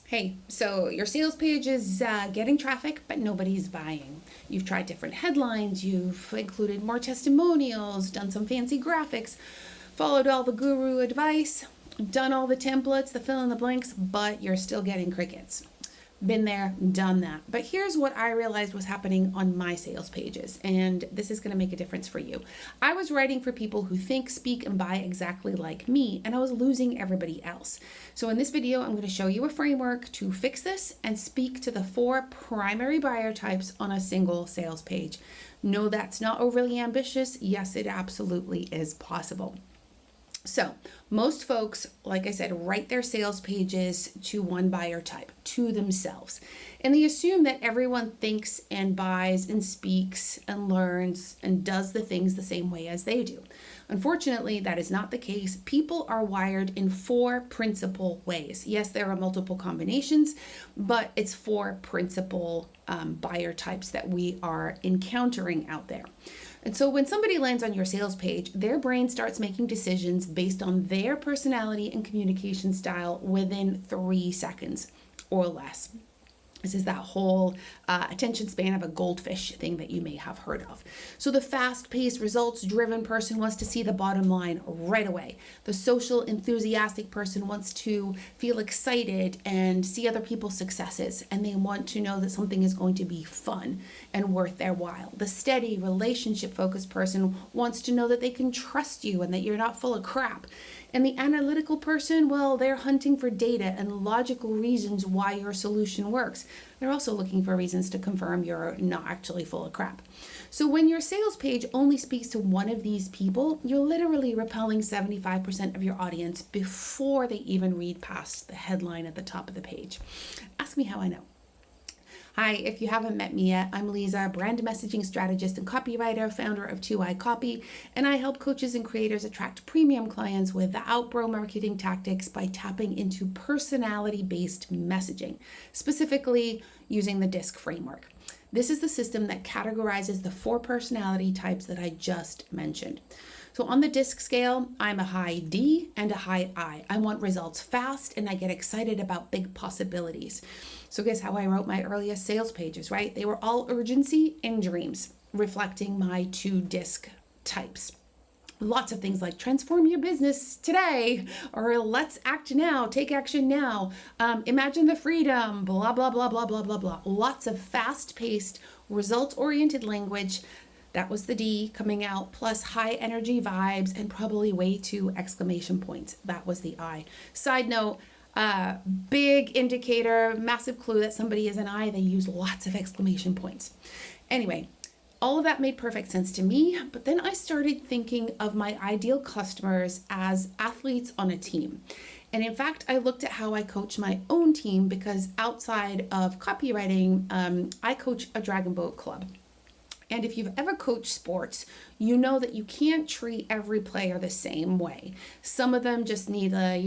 Hey, so your sales page is getting traffic, but nobody's buying. You've tried different headlines, you've included more testimonials, done some fancy graphics, followed all the guru advice, done all the templates, the fill in the blanks, but you're still getting crickets. Been there, done that. But here's what I realized was happening on my sales pages, and this is going to make a difference for you. I was writing for people who think, speak, and buy exactly like me, and I was losing everybody else. So in this video, I'm going to show you a framework to fix this and speak to the 4 primary buyer types on a single sales page. No, that's not overly ambitious. Yes, it absolutely is possible. So most folks, like I said, write their sales pages to one buyer type, to themselves. And they assume that everyone thinks and buys and speaks and learns and does the things the same way as they do. Unfortunately, that is not the case. People are wired in 4 principal ways. Yes, there are multiple combinations, but it's 4 principal buyer types that we are encountering out there. And so when somebody lands on your sales page, their brain starts making decisions based on their personality and communication style within 3 seconds or less. This is that whole attention span of a goldfish thing that you may have heard of. So the fast-paced, results-driven person wants to see the bottom line right away. The social, enthusiastic person wants to feel excited and see other people's successes, and they want to know that something is going to be fun and worth their while. The steady, relationship-focused person wants to know that they can trust you and that you're not full of crap. And the analytical person, well, they're hunting for data and logical reasons why your solution works. They're also looking for reasons to confirm you're not actually full of crap. So when your sales page only speaks to one of these people, you're literally repelling 75% of your audience before they even read past the headline at the top of the page. Ask me how I know. Hi, if you haven't met me yet, I'm Lisa, brand messaging strategist and copywriter, founder of 2i Copy, and I help coaches and creators attract premium clients without bro marketing tactics by tapping into personality-based messaging, specifically using the DISC framework. This is the system that categorizes the 4 personality types that I just mentioned. So on the DISC scale, I'm a high D and a high I. I want results fast and I get excited about big possibilities. So guess how I wrote my earliest sales pages, right? They were all urgency and dreams, reflecting my 2 DISC types. Lots of things like transform your business today, or let's act now, take action now, imagine the freedom, blah, blah, blah, blah, blah, blah, blah. Lots of fast-paced, results-oriented language. That was the D coming out, plus high energy vibes and probably way too exclamation points. That was the I. Side note, big indicator, massive clue that somebody is an I, they use lots of exclamation points. Anyway, all of that made perfect sense to me, but then I started thinking of my ideal customers as athletes on a team. And in fact, I looked at how I coach my own team because outside of copywriting, I coach a dragon boat club. And if you've ever coached sports, you know that you can't treat every player the same way. Some of them just need a,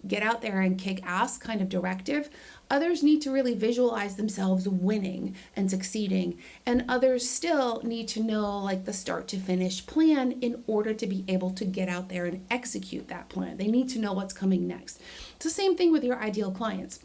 get out there and kick ass kind of directive. Others need to really visualize themselves winning and succeeding. And others still need to know like the start to finish plan in order to be able to get out there and execute that plan. They need to know what's coming next. It's the same thing with your ideal clients.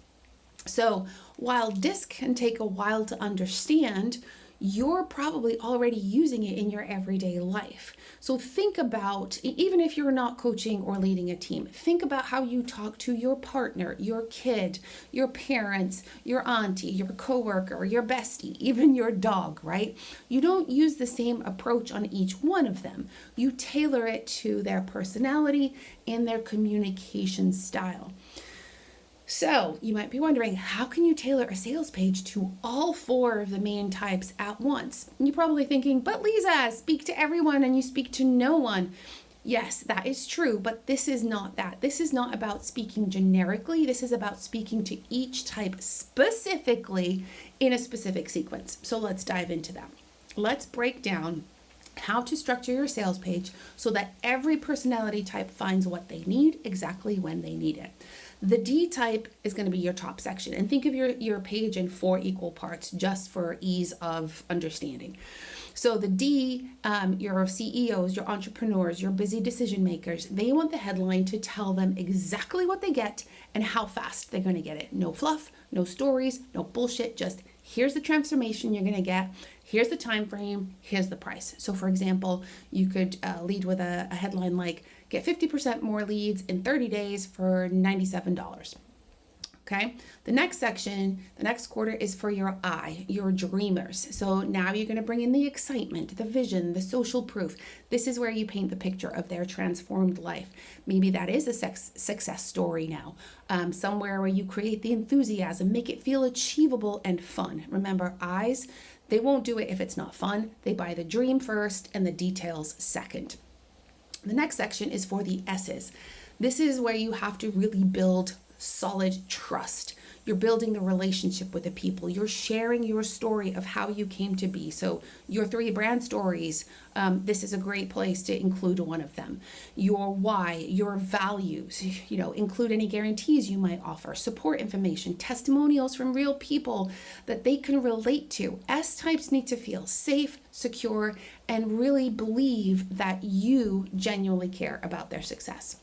So while DISC can take a while to understand, you're probably already using it in your everyday life. So think about, even if you're not coaching or leading a team, think about how you talk to your partner, your kid, your parents, your auntie, your coworker, your bestie, even your dog, right? You don't use the same approach on each one of them. You tailor it to their personality and their communication style. So you might be wondering, how can you tailor a sales page to all 4 of the main types at once? And you're probably thinking, but Lisa, speak to everyone and you speak to no one. Yes, that is true, but this is not that. This is not about speaking generically. This is about speaking to each type specifically in a specific sequence. So let's dive into that. Let's break down how to structure your sales page so that every personality type finds what they need exactly when they need it. The D type is going to be your top section, and think of your page in 4 equal parts just for ease of understanding. So the D, your CEOs, your entrepreneurs, your busy decision makers, they want the headline to tell them exactly what they get and how fast they're going to get it. No fluff, no stories, no bullshit, just here's the transformation you're going to get. Here's the time frame. Here's the price. So for example, you could lead with a headline like, get 50% more leads in 30 days for $97. Okay, the next section, the next quarter is for your I, your dreamers. So now you're going to bring in the excitement, the vision, the social proof. This is where you paint the picture of their transformed life. Maybe that is a success story now. Somewhere where you create the enthusiasm, make it feel achievable and fun. Remember, I's, they won't do it if it's not fun. They buy the dream first and the details second. The next section is for the S's. This is where you have to really build solid trust. You're building the relationship with the people. You're sharing your story of how you came to be. So your 3 brand stories, this is a great place to include one of them. Your why, your values, include any guarantees you might offer, support information, testimonials from real people that they can relate to. S-types need to feel safe, secure, and really believe that you genuinely care about their success.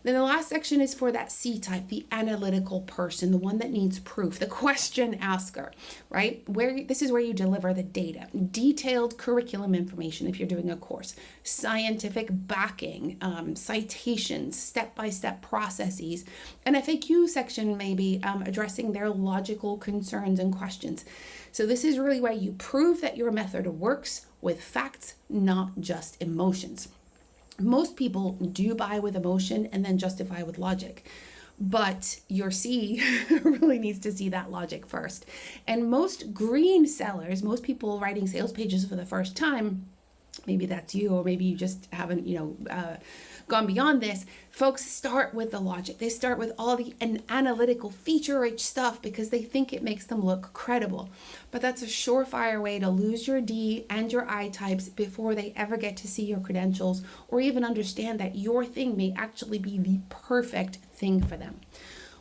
Then the last section is for that C-type, the analytical person, the one that needs proof, the question asker, right? This is where you deliver the data, detailed curriculum information if you're doing a course, scientific backing, citations, step-by-step processes, an FAQ section maybe addressing their logical concerns and questions. So this is really where you prove that your method works with facts, not just emotions. Most people do buy with emotion and then justify with logic. But your C really needs to see that logic first. And most green sellers, most people writing sales pages for the first time, maybe that's you, or maybe you just haven't, gone beyond this. Folks start with the logic. They start with all the analytical feature-rich stuff because they think it makes them look credible. But that's a surefire way to lose your D and your I types before they ever get to see your credentials or even understand that your thing may actually be the perfect thing for them.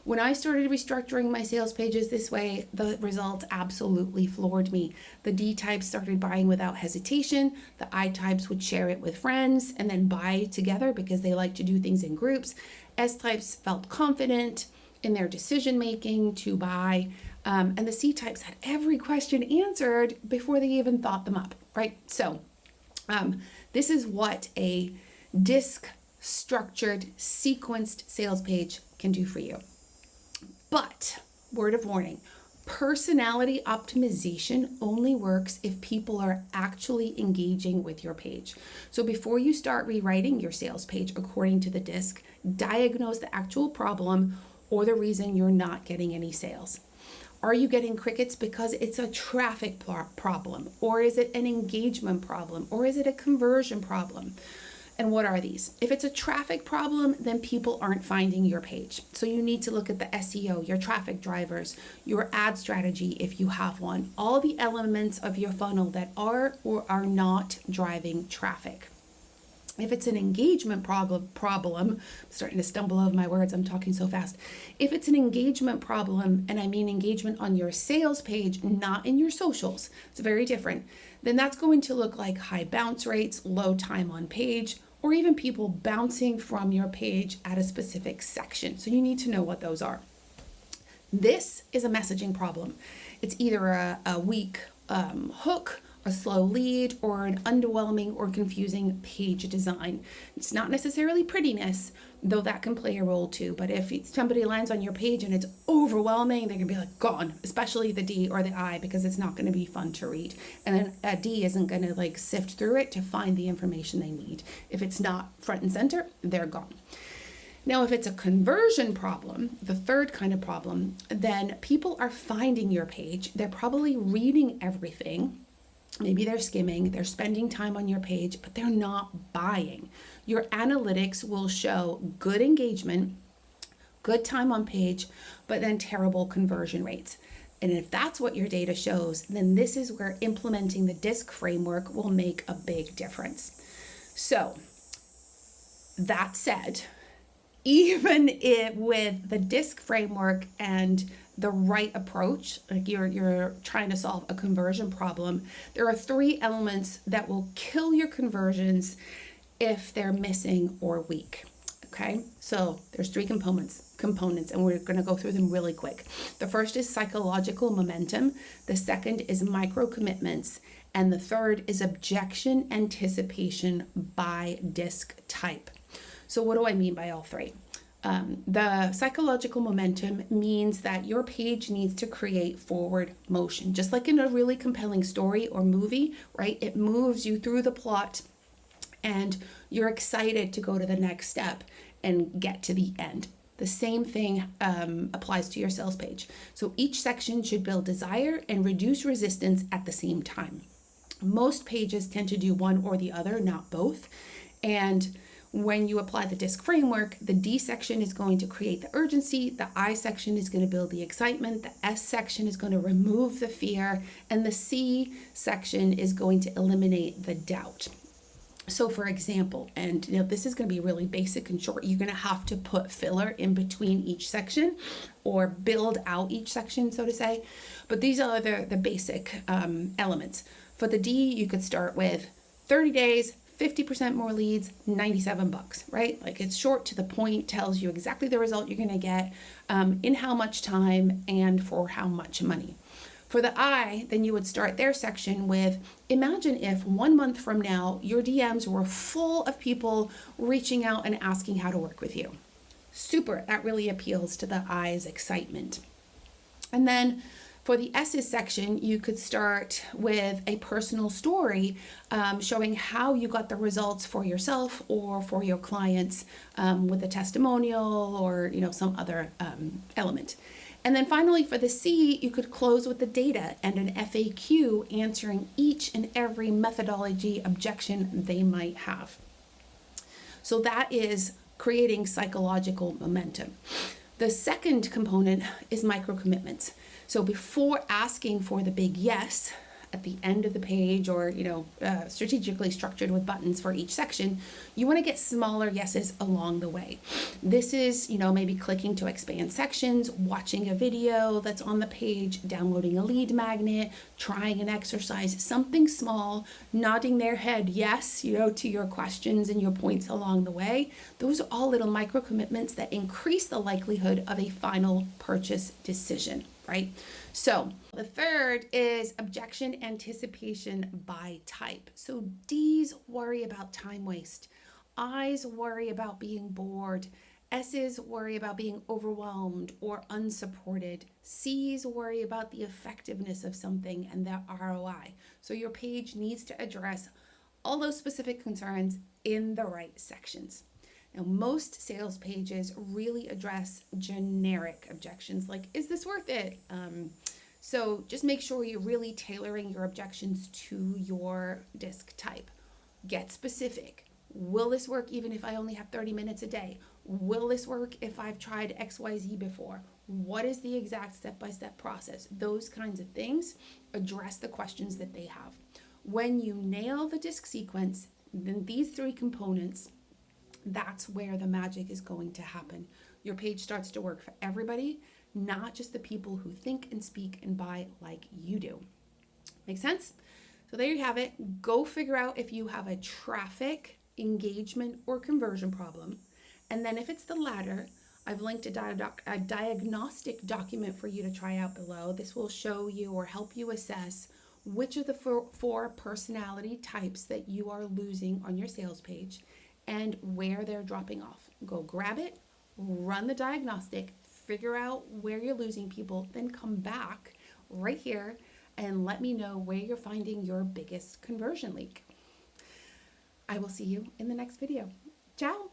When I started restructuring my sales pages this way, the results absolutely floored me. The D types started buying without hesitation. The I types would share it with friends and then buy together because they like to do things in groups. S types felt confident in their decision making to buy. And the C types had every question answered before they even thought them up, right? So this is what a DISC structured, sequenced sales page can do for you. But, word of warning, personality optimization only works if people are actually engaging with your page. So before you start rewriting your sales page according to the DISC, diagnose the actual problem or the reason you're not getting any sales. Are you getting crickets because it's a traffic problem? Or is it an engagement problem? Or is it a conversion problem? And what are these? If it's a traffic problem, then people aren't finding your page. So you need to look at the SEO, your traffic drivers, your ad strategy if you have one, all the elements of your funnel that are or are not driving traffic. If it's an engagement problem, I'm starting to stumble over my words, I'm talking so fast. If it's an engagement problem, and I mean engagement on your sales page, not in your socials, it's very different, then that's going to look like high bounce rates, low time on page, or even people bouncing from your page at a specific section. So you need to know what those are. This is a messaging problem. It's either a weak hook, a slow lead, or an underwhelming or confusing page design. It's not necessarily prettiness, though that can play a role too. But if somebody lands on your page and it's overwhelming, they're gonna be like gone, especially the D or the I, because it's not gonna be fun to read. And then a D isn't gonna sift through it to find the information they need. If it's not front and center, they're gone. Now, if it's a conversion problem, the third kind of problem, then people are finding your page. They're probably reading everything. Maybe they're skimming, they're spending time on your page, but they're not buying. Your analytics will show good engagement, good time on page, but then terrible conversion rates. And if that's what your data shows, then this is where implementing the DISC framework will make a big difference. So, that said, even with the DISC framework and the right approach, like you're trying to solve a conversion problem, there are 3 elements that will kill your conversions if they're missing or weak. Okay, so there's 3 components, and we're going to go through them really quick. The first is psychological momentum, the second is micro commitments, and the third is objection anticipation by disc type. So what do I mean by all 3? The psychological momentum means that your page needs to create forward motion, just like in a really compelling story or movie, right? It moves you through the plot and you're excited to go to the next step and get to the end. The same thing applies to your sales page. So each section should build desire and reduce resistance at the same time. Most pages tend to do one or the other, not both. And when you apply the DISC framework, the D section is going to create the urgency, the I section is going to build the excitement, the S section is going to remove the fear, and the C section is going to eliminate the doubt. So for example, and this is going to be really basic and short, you're going to have to put filler in between each section or build out each section, so to say. But these are the basic elements. For the D, you could start with 30 days, 50% more leads, $97, right? Like it's short to the point, tells you exactly the result you're going to get in how much time and for how much money. For the I, then you would start their section with, imagine if 1 month from now, your DMs were full of people reaching out and asking how to work with you. Super, that really appeals to the I's excitement. And then for the S's section, you could start with a personal story showing how you got the results for yourself or for your clients with a testimonial or some other element. And then finally for the C, you could close with the data and an FAQ answering each and every methodology objection they might have. So that is creating psychological momentum. The second component is micro commitments. So before asking for the big yes at the end of the page or, strategically structured with buttons for each section, you want to get smaller yeses along the way. This is, maybe clicking to expand sections, watching a video that's on the page, downloading a lead magnet, trying an exercise, something small, nodding their head yes, to your questions and your points along the way. Those are all little micro commitments that increase the likelihood of a final purchase decision, right? So the third is objection anticipation by type. So D's worry about time waste. I's worry about being bored. S's worry about being overwhelmed or unsupported. C's worry about the effectiveness of something and the ROI. So your page needs to address all those specific concerns in the right sections. Now, most sales pages really address generic objections like, is this worth it? So just make sure you're really tailoring your objections to your disc type. Get specific. Will this work even if I only have 30 minutes a day? Will this work if I've tried XYZ before? What is the exact step-by-step process? Those kinds of things address the questions that they have. When you nail the disc sequence, then these 3 components, that's where the magic is going to happen. Your page starts to work for everybody, not just the people who think and speak and buy like you do. Make sense? So there you have it. Go figure out if you have a traffic, engagement, or conversion problem. And then if it's the latter, I've linked a diagnostic document for you to try out below. This will show you or help you assess which of the 4 personality types that you are losing on your sales page and where they're dropping off. Go grab it, run the diagnostic, figure out where you're losing people, then come back right here and let me know where you're finding your biggest conversion leak. I will see you in the next video. Ciao.